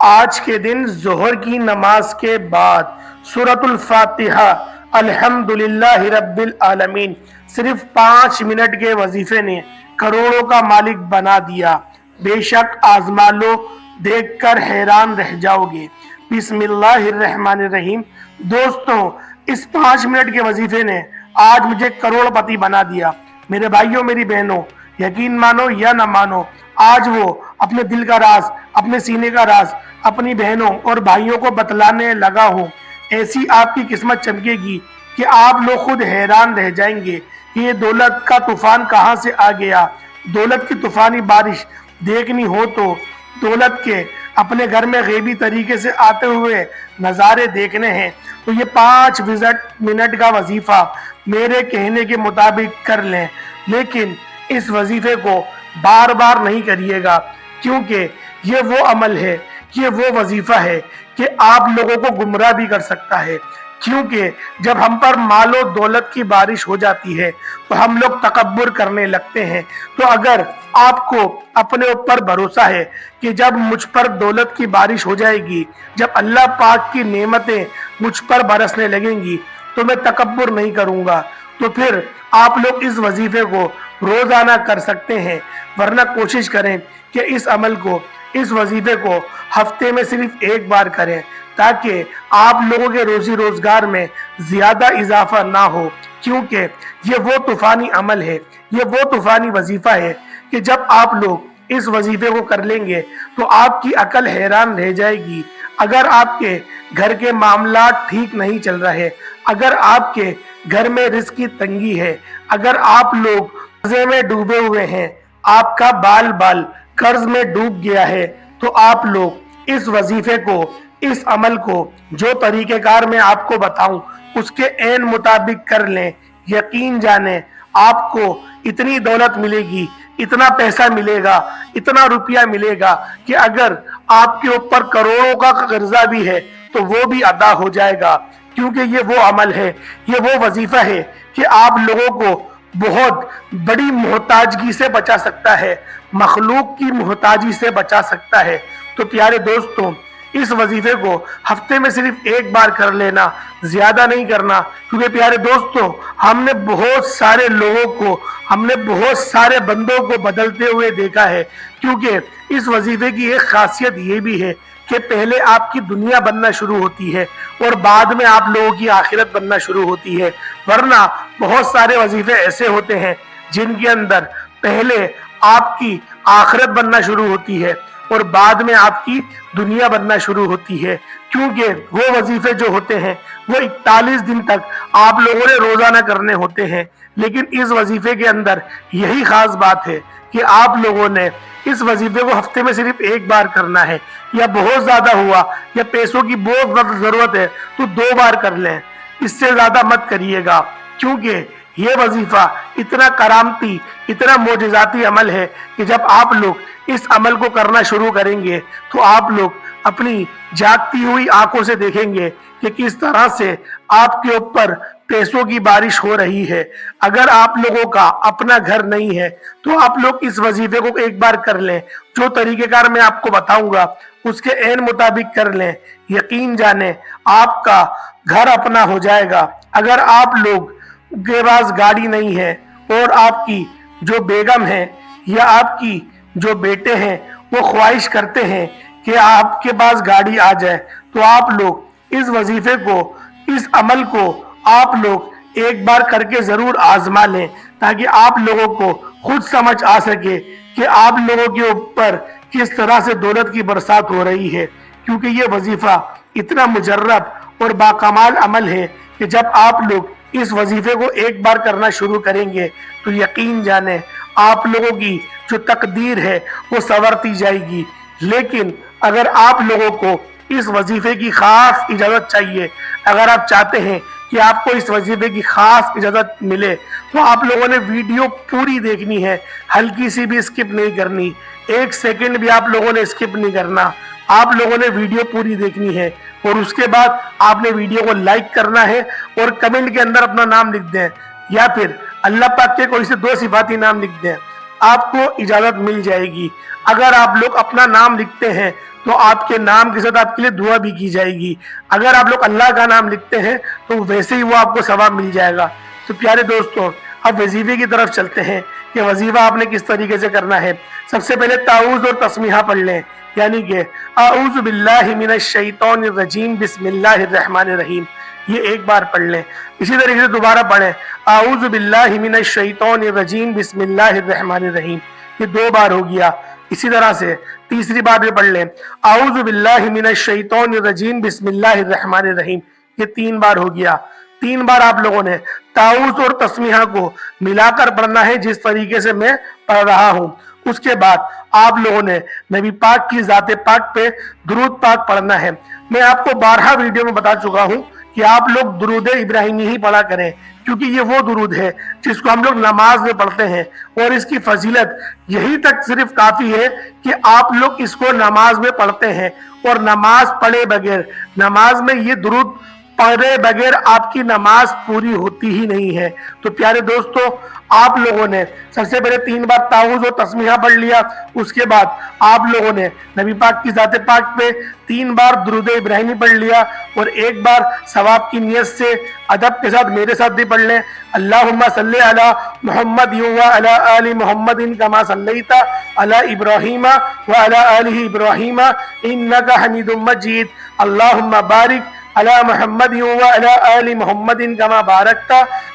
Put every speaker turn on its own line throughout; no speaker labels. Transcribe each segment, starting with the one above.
آج کے دن ظہر کی نماز کے بعد سورۃ الفاتحہ الحمدللہ رب العالمین صرف 5 منٹ کے وظیفے نے کروڑوں کا مالک بنا دیا۔ بے شک آزما لو، دیکھ کر حیران رہ جاؤ گے۔ بسم اللہ الرحمن الرحیم۔ دوستوں، اس 5 منٹ کے وظیفے نے آج مجھے کروڑ پتی بنا دیا۔ میرے بھائیوں، میری بہنوں، یقین مانو یا نہ مانو، آج وہ اپنے دل کا راز، اپنے سینے کا راز اپنی بہنوں اور بھائیوں کو بتلانے لگا ہوں۔ ایسی آپ کی قسمت چمکے گی کہ آپ لوگ خود حیران رہ جائیں گے کہ یہ دولت کا طوفان کہاں سے آ گیا۔ دولت کی طوفانی بارش دیکھنی ہو تو دولت کے اپنے گھر میں غیبی طریقے سے آتے ہوئے نظارے دیکھنے ہیں تو یہ 5 منٹ کا وظیفہ میرے کہنے کے مطابق کر لیں، لیکن اس وظیفے کو بار بار نہیں کریے گا، کیونکہ یہ وہ عمل ہے، یہ وہ وظیفہ ہے کہ آپ لوگوں کو گمراہ بھی کر سکتا ہے۔ کیونکہ جب ہم پر مال و دولت کی بارش ہو جاتی ہے تو ہم لوگ تکبر کرنے لگتے ہیں۔ تو اگر آپ کو اپنے اوپر بھروسہ ہے کہ جب مجھ پر دولت کی بارش ہو جائے گی، جب اللہ پاک کی نعمتیں مجھ پر برسنے لگیں گی تو میں تکبر نہیں کروں گا، تو پھر آپ لوگ اس وظیفے کو روزانہ کر سکتے ہیں، ورنہ کوشش کریں کہ اس عمل کو، اس وظیفے کو ہفتے میں صرف ایک بار کریں، تاکہ آپ لوگوں کے روزی روزگار میں زیادہ اضافہ نہ ہو۔ کیونکہ یہ وہ طوفانی عمل ہے، یہ وہ طوفانی وظیفہ ہے کہ جب آپ لوگ اس وظیفے کو کر لیں گے تو آپ کی عقل حیران رہ جائے گی۔ اگر آپ کے گھر کے معاملات ٹھیک نہیں چل رہے، اگر آپ کے گھر میں رزق کی تنگی ہے، اگر آپ لوگ قرضے میں ڈوبے ہوئے ہیں، آپ کا بال بال قرض میں ڈوب گیا ہے، تو آپ لوگ اس وظیفے کو، اس عمل کو، جو طریقہ کار میں آپ کو بتاؤں اس کے عین مطابق کر لیں۔ یقین جانیں آپ کو اتنی دولت ملے گی، اتنا پیسہ ملے گا، اتنا روپیہ ملے گا کہ اگر آپ کے اوپر کروڑوں کا قرضہ بھی ہے تو وہ بھی ادا ہو جائے گا۔ کیونکہ یہ وہ عمل ہے، یہ وہ وظیفہ ہے کہ آپ لوگوں کو بہت بڑی محتاجگی سے بچا سکتا ہے، مخلوق کی محتاجی سے بچا سکتا ہے۔ تو پیارے دوستوں، اس وظیفے کو ہفتے میں صرف ایک بار کر لینا، زیادہ نہیں کرنا، کیونکہ پیارے دوستوں، ہم نے بہت سارے لوگوں کو، ہم نے بہت سارے بندوں کو بدلتے ہوئے دیکھا ہے۔ کیونکہ اس وظیفے کی ایک خاصیت یہ بھی ہے کہ پہلے آپ کی دنیا بننا شروع ہوتی ہے اور بعد میں آپ لوگوں کی آخرت بننا شروع ہوتی ہے۔ ورنہ بہت سارے وظیفے ایسے ہوتے ہیں جن کے اندر پہلے آپ کی آخرت بننا شروع ہوتی ہے اور بعد میں آپ کی دنیا بننا شروع ہوتی ہے۔ کیونکہ وہ وظیفے جو ہوتے ہیں وہ 41 دن تک آپ لوگوں نے روزانہ کرنے ہوتے ہیں، لیکن اس وظیفے کے اندر یہی خاص بات ہے کہ آپ لوگوں نے اس وظیفے کو ہفتے میں صرف ایک بار کرنا ہے، یا بہت زیادہ ہوا یا پیسوں کی بہت ضرورت ہے تو 2 بار کر لیں، اس سے زیادہ مت کریے گا۔ کیونکہ یہ وظیفہ اتنا کرامتی، اتنا معجزاتی عمل ہے کہ جب آپ لوگ اس عمل کو کرنا شروع کریں گے تو آپ لوگ اپنی جاگتی ہوئی آنکھوں سے دیکھیں گے کہ کس طرح سے آپ کے اوپر پیسوں کی بارش ہو رہی ہے۔ اگر آپ لوگوں کا اپنا گھر نہیں ہے تو آپ لوگ اس وظیفے کو ایک بار کر لیں، جو طریقہ کار میں آپ کو بتاؤں گا اس کے عین مطابق کر لیں۔ یقین جانیں آپ کا گھر اپنا ہو جائے گا۔ اگر آپ لوگ کے پاس گاڑی نہیں ہے اور آپ کی جو بیگم ہے یا آپ کی جو بیٹے ہیں وہ خواہش کرتے ہیں کہ آپ کے پاس گاڑی آ جائے، تو آپ لوگ اس وظیفے کو، اس عمل کو آپ لوگ ایک بار کر کے ضرور آزما لیں، تاکہ آپ لوگوں کو خود سمجھ آ سکے کہ آپ لوگوں کے اوپر کس طرح سے دولت کی برسات ہو رہی ہے۔ کیونکہ یہ وظیفہ اتنا مجرب اور باکمال عمل ہے کہ جب آپ لوگ اس وظیفے کو ایک بار کرنا شروع کریں گے تو یقین جانیں آپ لوگوں کی جو تقدیر ہے وہ سنورتی جائے گی۔ لیکن اگر آپ لوگوں کو اس وظیفے کی خاص اجازت چاہیے، اگر آپ چاہتے ہیں کہ آپ کو اس وظیفے کی خاص اجازت ملے، تو آپ لوگوں نے ویڈیو پوری دیکھنی ہے، ہلکی سی بھی اسکپ نہیں کرنی، 1 سیکنڈ بھی آپ لوگوں نے اسکپ نہیں کرنا۔ آپ لوگوں نے ویڈیو پوری دیکھنی ہے اور اس کے بعد آپ نے ویڈیو کو لائک کرنا ہے اور کمنٹ کے اندر اپنا نام لکھ دیں، یا پھر اللہ پاک کے کوئی سے 2 صفاتی نام لکھ دیں، آپ کو اجازت مل جائے گی۔ اگر آپ لوگ اپنا نام لکھتے ہیں تو آپ کے نام کے ساتھ آپ کے لیے دعا بھی کی جائے گی۔ اگر آپ لوگ اللہ کا نام لکھتے ہیں تو ویسے ہی وہ آپ کو ثواب مل جائے گا۔ تو پیارے دوستوں، اب وظیفے کی طرف چلتے ہیں کہ وظیفہ آپ نے کس طریقے سے کرنا ہے۔ سب سے پہلے تعوذ اور تسمیہ پڑھ لیں، یعنی کہ اعوذ باللہ من الشیطان الرجیم بسم اللہ الرحمن الرحیم، یہ ایک بار پڑھ لیں۔ اسی طریقے سے دوبارہ پڑھیں اعوذ باللہ من الشیطان الرجیم بسم اللہ الرحمن الرحیم، یہ 2 بار ہو گیا۔ اسی طرح سے تیسری بار بھی پڑھ لیں اعوذ باللہ من الشیطان الرجیم بسم اللہ الرحمن الرحیم، یہ 3 بار ہو گیا۔ 3 بار آپ لوگوں نے تعوذ اور تسمیہ کو ملا کر پڑھنا ہے جس طریقے سے میں پڑھ رہا ہوں۔ اس کے بعد آپ لوگوں نے نبی پاک کی ذات پاک پہ درود پاک پڑھنا ہے۔ میں آپ کو 12 ویڈیو میں بتا چکا ہوں کہ آپ لوگ درود ابراہیمی ہی پڑھا کریں، کیونکہ یہ وہ درود ہے جس کو ہم لوگ نماز میں پڑھتے ہیں، اور اس کی فضیلت یہی تک صرف کافی ہے کہ آپ لوگ اس کو نماز میں پڑھتے ہیں، اور نماز پڑھے بغیر، نماز میں یہ درود پڑھے بغیر آپ کی نماز پوری ہوتی ہی نہیں ہے۔ تو پیارے دوستو، آپ لوگوں نے سب سے پہلے 3 بار تعوذ و تسمیہ پڑھ لیا، اس کے بعد آپ لوگوں نے نبی پاک کی ذات پاک پہ 3 بار درود ابراہیمی پڑھ لیا، اور 1 بار ثواب کی نیت سے ادب کے ساتھ میرے ساتھ بھی پڑھ لیں اللہم صلی علی محمد وعلی آل محمد کما صلیت علی ابراہیم وعلی آل ابراہیم انک حمید مجید، اللہم بارک علی محمد وعلی آل محمد کما بارکت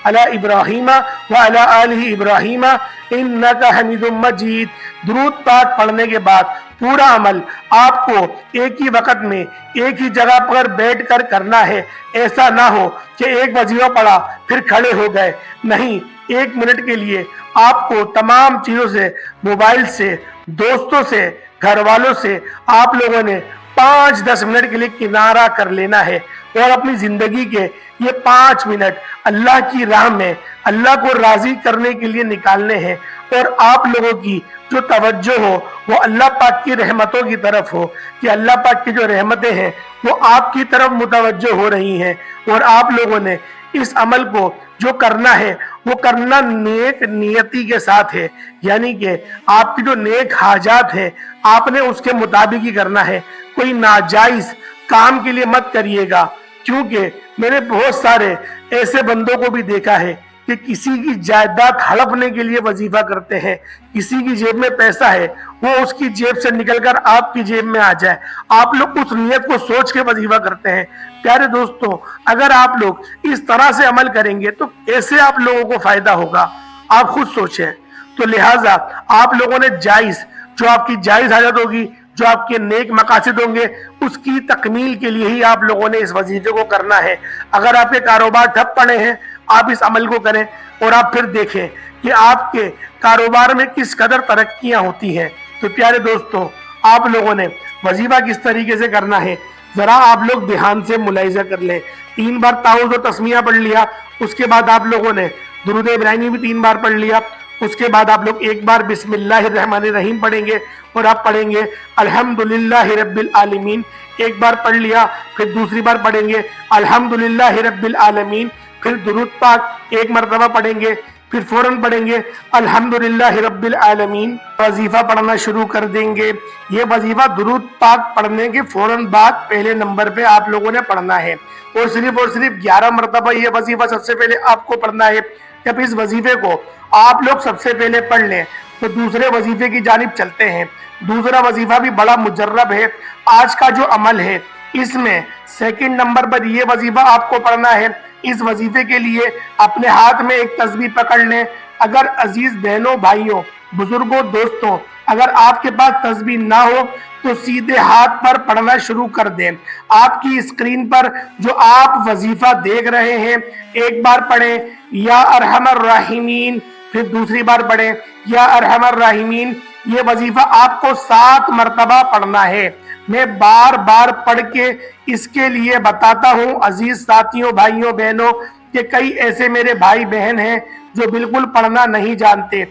علی ابراہیم وعلی آل ابراہیم انک حمید مجید۔ درود پاک پڑھنے کے بعد پورا عمل آپ کو ایک ہی وقت میں ایک ہی جگہ پر بیٹھ کر کرنا ہے۔ ایسا نہ ہو کہ ایک وظیفہ پڑھا پھر کھڑے ہو گئے، نہیں، 1 منٹ کے لیے آپ کو تمام چیزوں سے، موبائل سے، دوستوں سے، گھر والوں سے آپ لوگوں نے 5-10 منٹ کے لیے کنارہ کر لینا ہے، اور اپنی زندگی کے یہ 5 منٹ اللہ کی راہ میں اللہ کو راضی کرنے کے لیے نکالنے ہیں، اور آپ لوگوں کی جو توجہ ہو وہ اللہ پاک کی رحمتوں کی طرف ہو، کہ اللہ پاک کی جو رحمتیں ہیں وہ آپ کی طرف متوجہ ہو رہی ہیں، اور آپ لوگوں نے اس عمل کو جو کرنا ہے وہ کرنا نیک نیتی کے ساتھ ہے، یعنی کہ آپ کی جو نیک حاجات ہیں آپ نے اس کے مطابق ہی کرنا ہے۔ کوئی ناجائز کام کے لیے مت کریے گا، کیونکہ میں نے بہت سارے ایسے بندوں کو بھی دیکھا ہے کہ کسی کی جائیداد ہڑپنے کے لیے وظیفہ کرتے ہیں، کسی کی جیب میں پیسہ ہے وہ اس کی جیب سے نکل کر آپ کی جیب میں آ جائے، آپ لوگ اس نیت کو سوچ کے وظیفہ کرتے ہیں۔ پیارے دوستوں، اگر آپ لوگ اس طرح سے عمل کریں گے تو ایسے آپ لوگوں کو فائدہ ہوگا، آپ خود سوچیں۔ تو لہٰذا آپ لوگوں نے جائز، جو آپ کی جائز حاجت ہوگی، جو آپ کے نیک مقاصد ہوں گے، اس کی تکمیل کے لیے ہی آپ لوگوں نے اس وظیفے کو کرنا ہے۔ اگر آپ کے کاروبار ٹھپ پڑے ہیں، آپ اس عمل کو کریں، اور آپ پھر دیکھیں کہ آپ کے کاروبار میں کس قدر ترقیاں ہوتی ہیں۔ تو پیارے دوستوں، آپ لوگوں نے وظیفہ کس طریقے سے کرنا ہے ذرا آپ لوگ دھیان سے ملاحظہ کر لیں۔ 3 بار تعوذ و تسمیہ پڑھ لیا، اس کے بعد آپ لوگوں نے درود ابراہیمی بھی 3 بار پڑھ لیا، اس کے بعد آپ لوگ 1 بار بسم اللہ الرحمن الرحیم پڑھیں گے، اور آپ پڑھیں گے الحمدللہ رب العالمین، 1 بار پڑھ لیا، پھر دوسری بار پڑھیں گے الحمدللہ رب العالمین، پھر درود پاک 1 مرتبہ پڑھیں گے، پھر فوراً پڑھیں گے الحمدللہ رب العالمین، وظیفہ پڑھنا شروع کر دیں گے۔ یہ وظیفہ درود پاک پڑھنے کے فوراً بعد پہلے نمبر پہ آپ لوگوں نے پڑھنا ہے، اور صرف 11 مرتبہ یہ وظیفہ سب سے پہلے آپ کو پڑھنا ہے۔ جب اس وظیفے کو آپ لوگ سب سے پہلے پڑھ لیں تو دوسرے وظیفے کی جانب چلتے ہیں۔ دوسرا وظیفہ بھی بڑا مجرب ہے، آج کا جو عمل ہے اس میں 2 نمبر پر یہ وظیفہ آپ کو پڑھنا ہے۔ اس وظیفے کے لیے اپنے ہاتھ میں ایک تسبیح پکڑ لیں۔ اگر عزیز بہنوں، بھائیوں، بزرگوں، دوستوں، اگر آپ کے پاس تسبیح نہ ہو تو سیدھے ہاتھ پر پڑھنا شروع کر دیں۔ آپ کی اسکرین پر جو آپ وظیفہ دیکھ رہے ہیں، 1 بار پڑھیں یا ارحم الراحمین، پھر دوسری بار پڑھیں یا ارحم الراحمین۔ یہ وظیفہ آپ کو 7 مرتبہ پڑھنا ہے۔ میں بار بار پڑھ کے اس کے لیے بتاتا ہوں عزیز ساتھیوں، بھائیوں، بہنوں، کہ کئی ایسے میرے بھائی بہن ہیں جو بالکل پڑھنا نہیں جانتے۔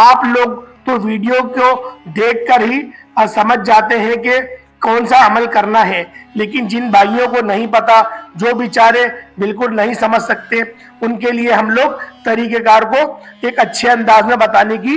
آپ لوگ تو ویڈیو کو دیکھ کر ہی سمجھ جاتے ہیں کہ کون سا عمل کرنا ہے، لیکن جن بھائیوں کو نہیں پتا، جو بیچارے بالکل نہیں سمجھ سکتے، ان کے لیے ہم لوگ طریقہ کار کو ایک اچھے انداز میں بتانے کی